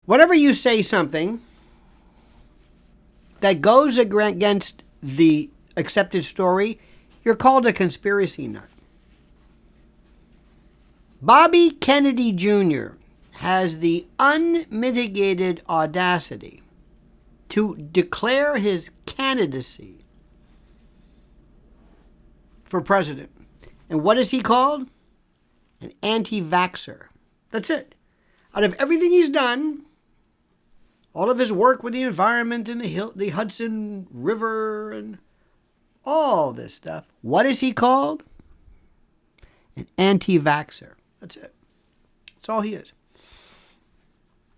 Whenever you say something that goes against the accepted story, you're called a conspiracy nut. Bobby Kennedy Jr. has the unmitigated audacity to declare his candidacy for president. And what is he called? An anti-vaxxer. That's it. Out of everything he's done, all of his work with the environment and the Hudson River and all this stuff, what is he called? An anti-vaxxer. That's it. That's all he is.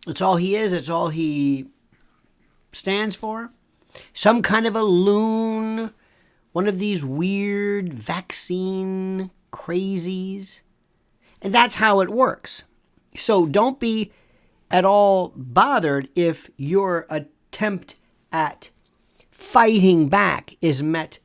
That's all he is. That's all he stands for. Some kind of a loon, one of these weird vaccine crazies. And that's how it works. So don't be at all bothered if your attempt at fighting back is met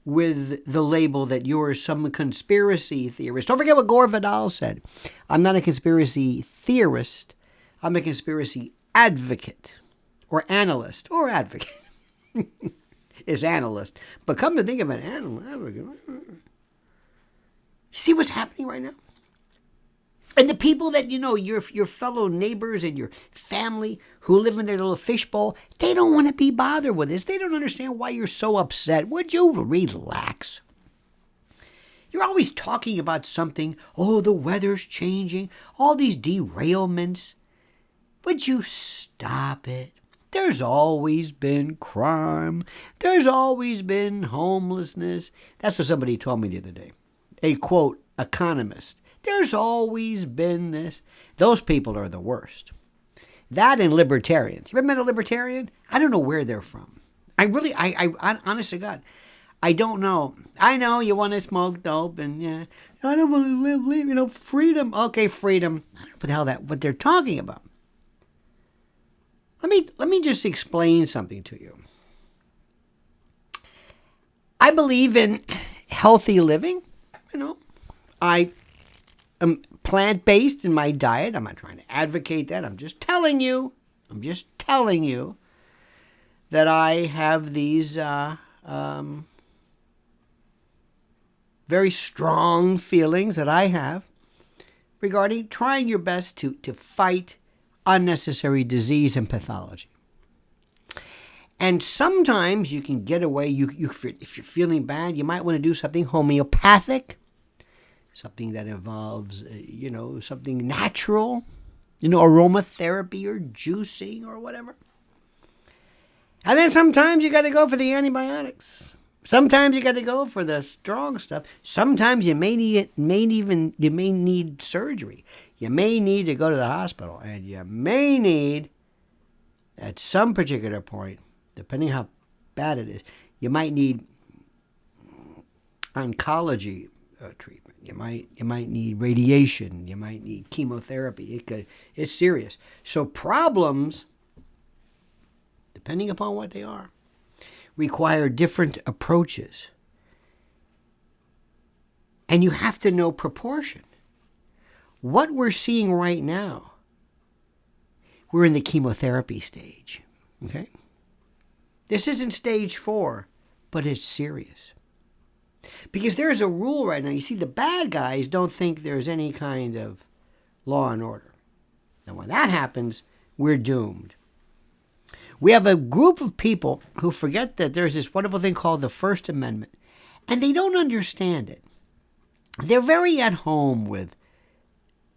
with the label that you're some conspiracy theorist. Don't forget what Gore Vidal said. I'm not a conspiracy theorist. I'm a conspiracy advocate or analyst or advocate. It's analyst. But come to think of it, advocate. See what's happening right now? And the people that, your fellow neighbors and your family who live in their little fishbowl, they don't want to be bothered with this. They don't understand why you're so upset. Would you relax? You're always talking about something. Oh, the weather's changing. All these derailments. Would you stop it? There's always been crime. There's always been homelessness. That's what somebody told me the other day. A, quote, economist. There's always been this. Those people are the worst. That and libertarians. You ever met a libertarian? I don't know where they're from. I honest to God, I don't know. I know you want to smoke dope and yeah. I don't want to live, freedom. Okay, freedom. I don't know what they're talking about. Let me just explain something to you. I believe in healthy living. I am plant-based in my diet. I'm not trying to advocate that. I'm just telling you that I have these very strong feelings that I have regarding trying your best to fight unnecessary disease and pathology. And sometimes you can get away. If you're feeling bad, you might want to do something homeopathic. Something that involves, something natural, aromatherapy or juicing or whatever. And then sometimes you got to go for the antibiotics. Sometimes you got to go for the strong stuff. Sometimes you may need surgery. You may need to go to the hospital, and you may need, at some particular point, depending how bad it is, you might need oncology treatment. You might need radiation. You might need chemotherapy. It's serious. So problems, depending upon what they are, require different approaches. And you have to know proportion. What we're seeing right now, we're in the chemotherapy stage. Okay? This isn't stage 4, but it's serious. Because there's a rule right now. You see, the bad guys don't think there's any kind of law and order. And when that happens, we're doomed. We have a group of people who forget that there's this wonderful thing called the First Amendment, and they don't understand it. They're very at home with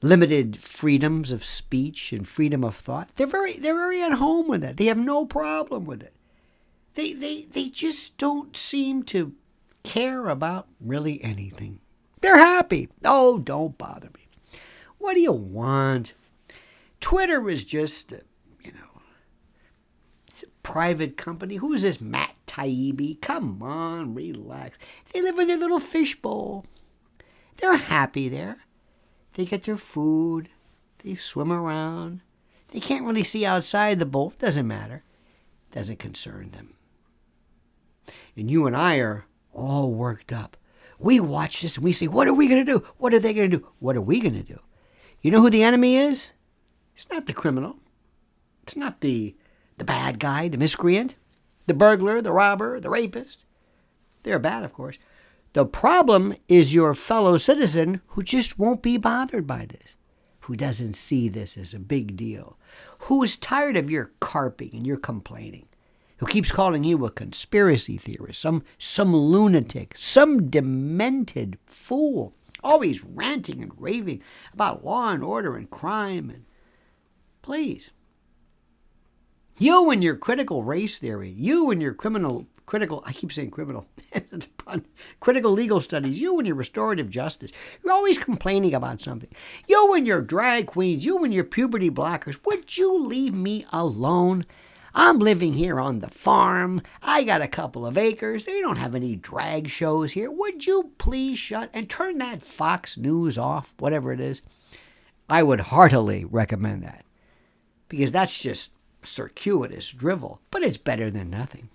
limited freedoms of speech and freedom of thought. They're very at home with that. They have no problem with it. They just don't seem to care about really anything. They're happy. Oh, don't bother me. What do you want? Twitter is just, it's a private company. Who's this Matt Taibbi? Come on, relax. They live in their little fishbowl. They're happy there. They get their food. They swim around. They can't really see outside the bowl. Doesn't matter. Doesn't concern them. And you and I are all worked up. We watch this and we say, what are we going to do? What are they going to do? What are we going to do? You know who the enemy is? It's not the criminal. It's not the bad guy, the miscreant, the burglar, the robber, the rapist. They're bad, of course. The problem is your fellow citizen who just won't be bothered by this, who doesn't see this as a big deal, who is tired of your carping and your complaining, who keeps calling you a conspiracy theorist, some lunatic, some demented fool, always ranting and raving about law and order and crime. And please, you and your critical race theory, you and your critical legal studies, you and your restorative justice, you're always complaining about something. You and your drag queens, you and your puberty blockers, would you leave me alone? I'm living here on the farm. I got a couple of acres. They don't have any drag shows here. Would you please shut and turn that Fox News off, whatever it is? I would heartily recommend that, because that's just circuitous drivel, but it's better than nothing.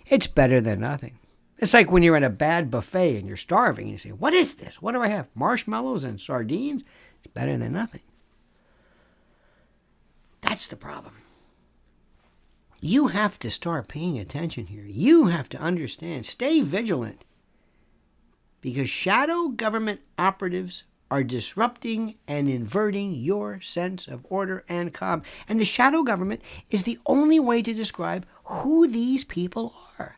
It's better than nothing. It's like when you're at a bad buffet and you're starving and you say, what is this? What do I have? Marshmallows and sardines? It's better than nothing. That's the problem. You have to start paying attention here. You have to understand. Stay vigilant, because shadow government operatives are disrupting and inverting your sense of order and calm. And the shadow government is the only way to describe who these people are.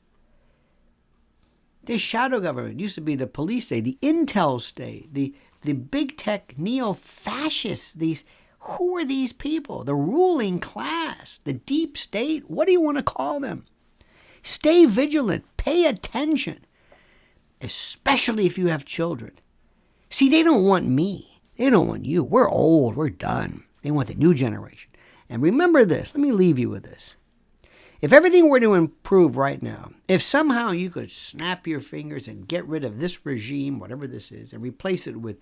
This shadow government used to be the police state, the intel state, the big tech neo-fascists. Who are these people? The ruling class, the deep state. What do you want to call them? Stay vigilant. Pay attention, especially if you have children. See, they don't want me. They don't want you. We're old. We're done. They want the new generation. And remember this. Let me leave you with this. If everything were to improve right now, if somehow you could snap your fingers and get rid of this regime, whatever this is, and replace it with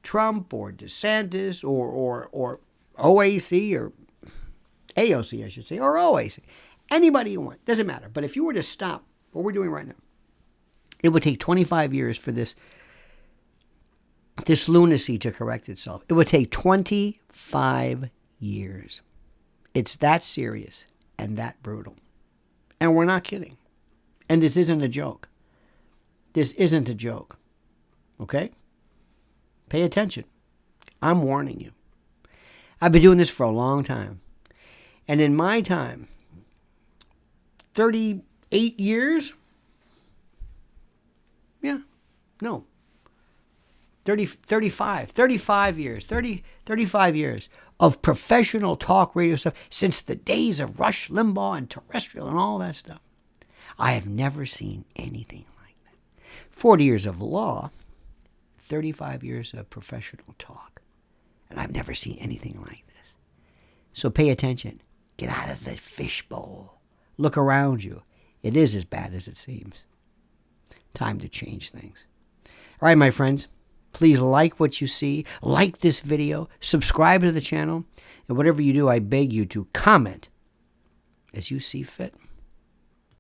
Trump or DeSantis or OAC or AOC, I should say, or OAC, anybody you want, doesn't matter. But if you were to stop what we're doing right now, it would take 25 years for this lunacy to correct itself. It would take 25 years. It's that serious and that brutal. And we're not kidding. And this isn't a joke. This isn't a joke. Okay? Pay attention. I'm warning you. I've been doing this for a long time. And in my time, 38 years? 35 years of professional talk radio stuff since the days of Rush Limbaugh and terrestrial and all that stuff. I have never seen anything like that. 40 years of law, 35 years of professional talk, and I've never seen anything like this. So pay attention. Get out of the fishbowl. Look around you. It is as bad as it seems. Time to change things. All right, my friends. Please like what you see, like this video, subscribe to the channel, and whatever you do, I beg you to comment as you see fit.